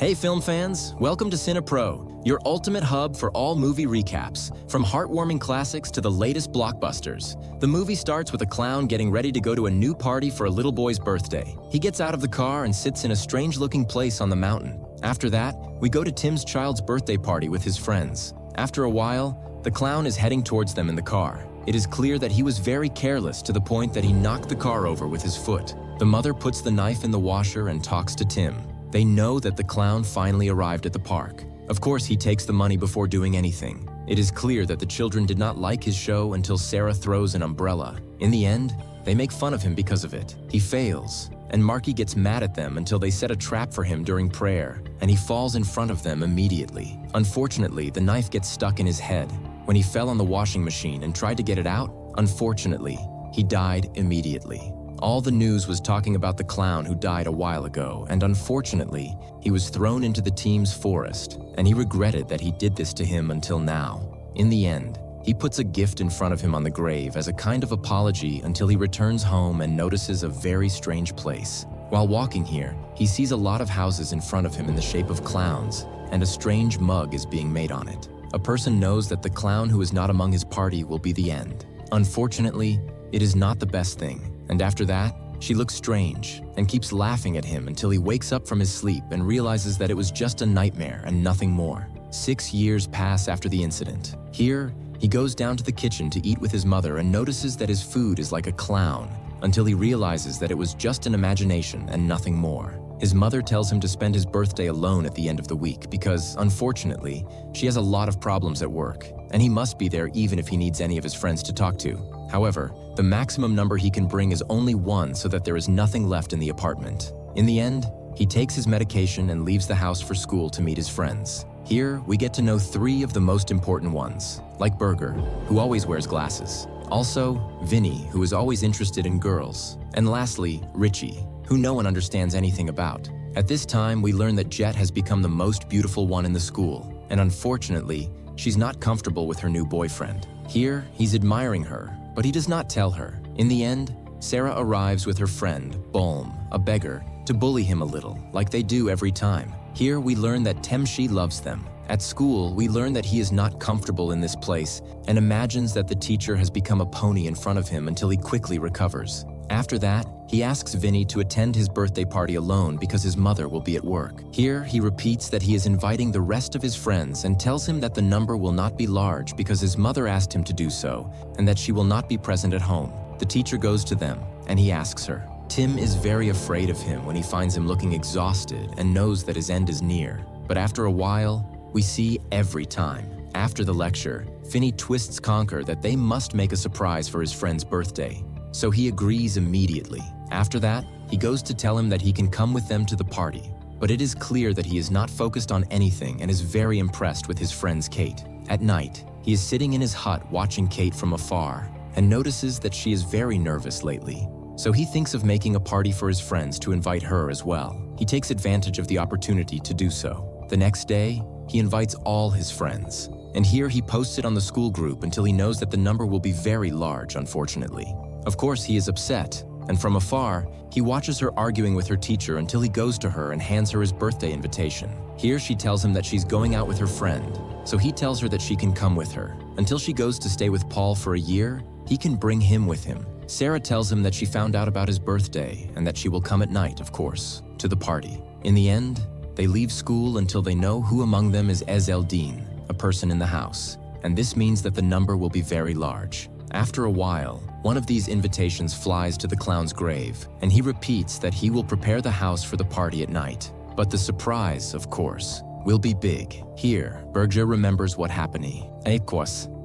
Hey film fans, welcome to CinePro, your ultimate hub for all movie recaps. From heartwarming classics to the latest blockbusters. The movie starts with a clown getting ready to go to a new party for a little boy's birthday. He gets out of the car and sits in a strange-looking place on the mountain. After that, we go to Tim's child's birthday party with his friends. After a while, the clown is heading towards them in the car. It is clear that he was very careless to the point that he knocked the car over with his foot. The mother puts the knife in the washer and talks to Tim. They know that the clown finally arrived at the park. Of course, he takes the money before doing anything. It is clear that the children did not like his show until Sarah throws an umbrella. In the end, they make fun of him because of it. He fails, and Marky gets mad at them until they set a trap for him during prayer, and he falls in front of them immediately. Unfortunately, the knife gets stuck in his head. When he fell on the washing machine and tried to get it out, unfortunately, he died immediately. All the news was talking about the clown who died a while ago, and unfortunately, he was thrown into the team's forest, and he regretted that he did this to him until now. In the end, he puts a gift in front of him on the grave as a kind of apology until he returns home and notices a very strange place. While walking here, he sees a lot of houses in front of him in the shape of clowns, and a strange mug is being made on it. A person knows that the clown who is not among his party will be the end. Unfortunately, it is not the best thing. And after that, she looks strange and keeps laughing at him until he wakes up from his sleep and realizes that it was just a nightmare and nothing more. 6 years pass after the incident. Here, he goes down to the kitchen to eat with his mother and notices that his food is like a clown until he realizes that it was just an imagination and nothing more. His mother tells him to spend his birthday alone at the end of the week because, unfortunately, she has a lot of problems at work, and he must be there even if he needs any of his friends to talk to. However, the maximum number he can bring is only 1 so that there is nothing left in the apartment. In the end, he takes his medication and leaves the house for school to meet his friends. Here, we get to know 3 of the most important ones, like Burger, who always wears glasses. Also, Vinny, who is always interested in girls. And lastly, Richie, who no one understands anything about. At this time, we learn that Jet has become the most beautiful one in the school, and unfortunately, she's not comfortable with her new boyfriend. Here, he's admiring her, but he does not tell her. In the end, Sarah arrives with her friend, Bolm, a beggar, to bully him a little, like they do every time. Here, we learn that Temshi loves them. At school, we learn that he is not comfortable in this place and imagines that the teacher has become a pony in front of him until he quickly recovers. After that, he asks Vinny to attend his birthday party alone because his mother will be at work. Here, he repeats that he is inviting the rest of his friends and tells him that the number will not be large because his mother asked him to do so and that she will not be present at home. The teacher goes to them and he asks her. Tim is very afraid of him when he finds him looking exhausted and knows that his end is near. But after a while, we see every time. After the lecture, Vinny twists Conker that they must make a surprise for his friend's birthday. So he agrees immediately. After that, he goes to tell him that he can come with them to the party. But it is clear that he is not focused on anything and is very impressed with his friend's Kate. At night, he is sitting in his hut watching Kate from afar and notices that she is very nervous lately. So he thinks of making a party for his friends to invite her as well. He takes advantage of the opportunity to do so. The next day, he invites all his friends. And here he posts it on the school group until he knows that the number will be very large, unfortunately. Of course, he is upset, and from afar, he watches her arguing with her teacher until he goes to her and hands her his birthday invitation. Here she tells him that she's going out with her friend, so he tells her that she can come with her. Until she goes to stay with Paul for a year, he can bring him with him. Sarah tells him that she found out about his birthday and that she will come at night, of course, to the party. In the end, they leave school until they know who among them is Ezeldine, a person in the house, and this means that the number will be very large. After a while, one of these invitations flies to the clown's grave, and he repeats that he will prepare the house for the party at night. But the surprise, of course, will be big. Here, Berger remembers what happened.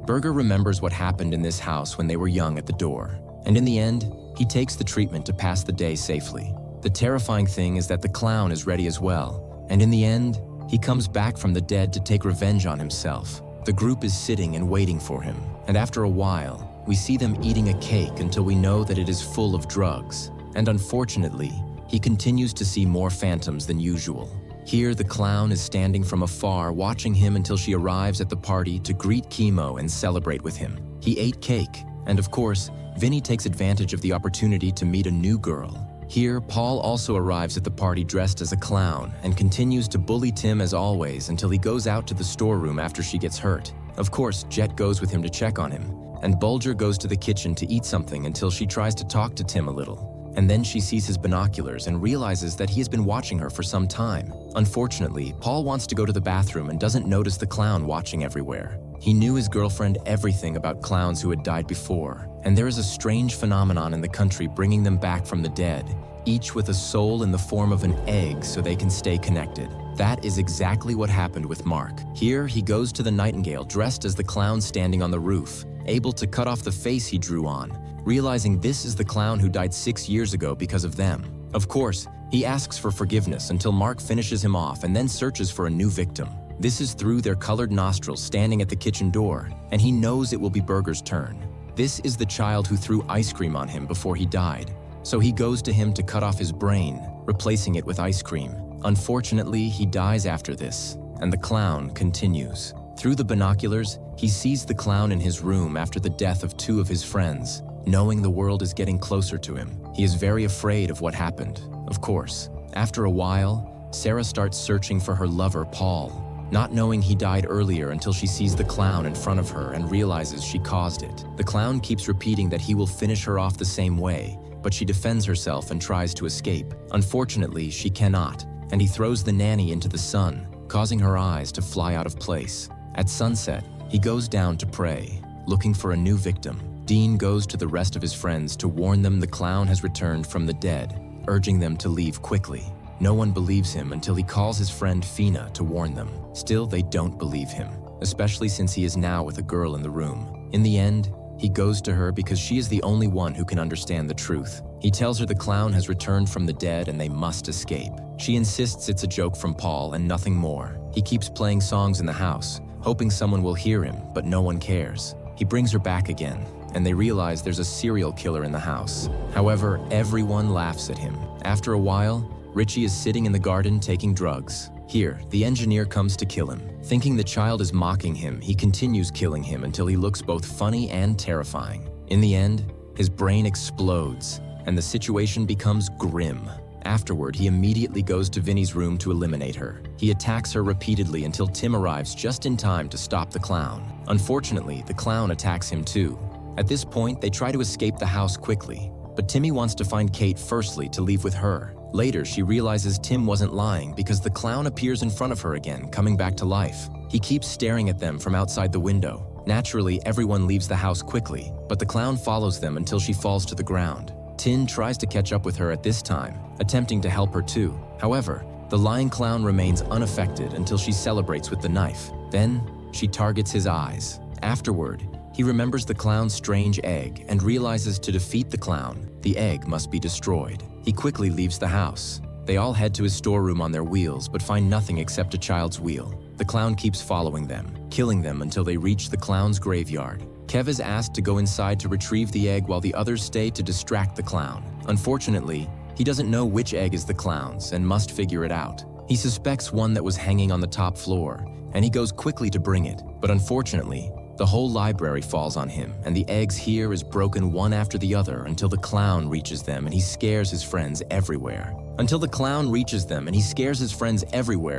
Berger remembers what happened in this house when they were young at the door. And in the end, he takes the treatment to pass the day safely. The terrifying thing is that the clown is ready as well. And in the end, he comes back from the dead to take revenge on himself. The group is sitting and waiting for him. And after a while, we see them eating a cake until we know that it is full of drugs. And unfortunately, he continues to see more phantoms than usual. Here, the clown is standing from afar watching him until she arrives at the party to greet Chemo and celebrate with him. He ate cake, and of course, Vinny takes advantage of the opportunity to meet a new girl. Here, Paul also arrives at the party dressed as a clown and continues to bully Tim as always until he goes out to the storeroom after she gets hurt. Of course, Jet goes with him to check on him, and Bulger goes to the kitchen to eat something until she tries to talk to Tim a little. And then she sees his binoculars and realizes that he has been watching her for some time. Unfortunately, Paul wants to go to the bathroom and doesn't notice the clown watching everywhere. He knew his girlfriend everything about clowns who had died before, and there is a strange phenomenon in the country bringing them back from the dead, each with a soul in the form of an egg so they can stay connected. That is exactly what happened with Mark. Here, he goes to the Nightingale dressed as the clown standing on the roof, able to cut off the face he drew on, realizing this is the clown who died 6 years ago because of them. Of course, he asks for forgiveness until Mark finishes him off and then searches for a new victim. This is through their colored nostrils standing at the kitchen door, and he knows it will be Burger's turn. This is the child who threw ice cream on him before he died, so he goes to him to cut off his brain, replacing it with ice cream. Unfortunately, he dies after this, and the clown continues. Through the binoculars, he sees the clown in his room after the death of 2 of his friends. Knowing the world is getting closer to him, he is very afraid of what happened. Of course, after a while, Sarah starts searching for her lover, Paul, not knowing he died earlier until she sees the clown in front of her and realizes she caused it. The clown keeps repeating that he will finish her off the same way, but she defends herself and tries to escape. Unfortunately, she cannot, and he throws the nanny into the sun, causing her eyes to fly out of place. At sunset, he goes down to pray, looking for a new victim. Dean goes to the rest of his friends to warn them the clown has returned from the dead, urging them to leave quickly. No one believes him until he calls his friend Fina to warn them. Still, they don't believe him, especially since he is now with a girl in the room. In the end, he goes to her because she is the only one who can understand the truth. He tells her the clown has returned from the dead and they must escape. She insists it's a joke from Paul and nothing more. He keeps playing songs in the house, hoping someone will hear him, but no one cares. He brings her back again, and they realize there's a serial killer in the house. However, everyone laughs at him. After a while, Richie is sitting in the garden taking drugs. Here, the engineer comes to kill him. Thinking the child is mocking him, he continues killing him until he looks both funny and terrifying. In the end, his brain explodes, and the situation becomes grim. Afterward, he immediately goes to Vinny's room to eliminate her. He attacks her repeatedly until Tim arrives just in time to stop the clown. Unfortunately, the clown attacks him too. At this point, they try to escape the house quickly, but Timmy wants to find Kate firstly to leave with her. Later, she realizes Tim wasn't lying because the clown appears in front of her again, coming back to life. He keeps staring at them from outside the window. Naturally, everyone leaves the house quickly, but the clown follows them until she falls to the ground. Tin tries to catch up with her at this time, attempting to help her too. However, the lying clown remains unaffected until she celebrates with the knife. Then, she targets his eyes. Afterward, he remembers the clown's strange egg and realizes to defeat the clown, the egg must be destroyed. He quickly leaves the house. They all head to his storeroom on their wheels but find nothing except a child's wheel. The clown keeps following them, killing them until they reach the clown's graveyard. Kev is asked to go inside to retrieve the egg while the others stay to distract the clown. Unfortunately, he doesn't know which egg is the clown's and must figure it out. He suspects one that was hanging on the top floor, and he goes quickly to bring it, but unfortunately, the whole library falls on him, and the eggs here is broken one after the other until the clown reaches them and he scares his friends everywhere.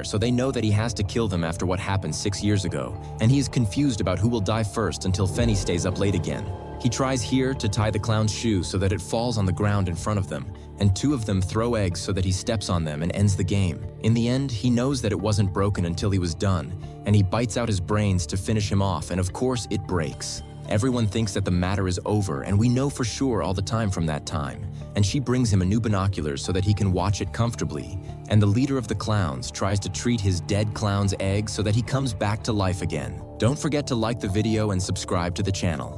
So they know that he has to kill them after what happened 6 years ago, and he is confused about who will die first until Fenny stays up late again. He tries here to tie the clown's shoe so that it falls on the ground in front of them, and 2 of them throw eggs so that he steps on them and ends the game. In the end, he knows that it wasn't broken until he was done, and he bites out his brains to finish him off, and of course it breaks. Everyone thinks that the matter is over, and we know for sure all the time from that time. And she brings him a new binoculars so that he can watch it comfortably, and the leader of the clowns tries to treat his dead clown's egg so that he comes back to life again. Don't forget to like the video and subscribe to the channel.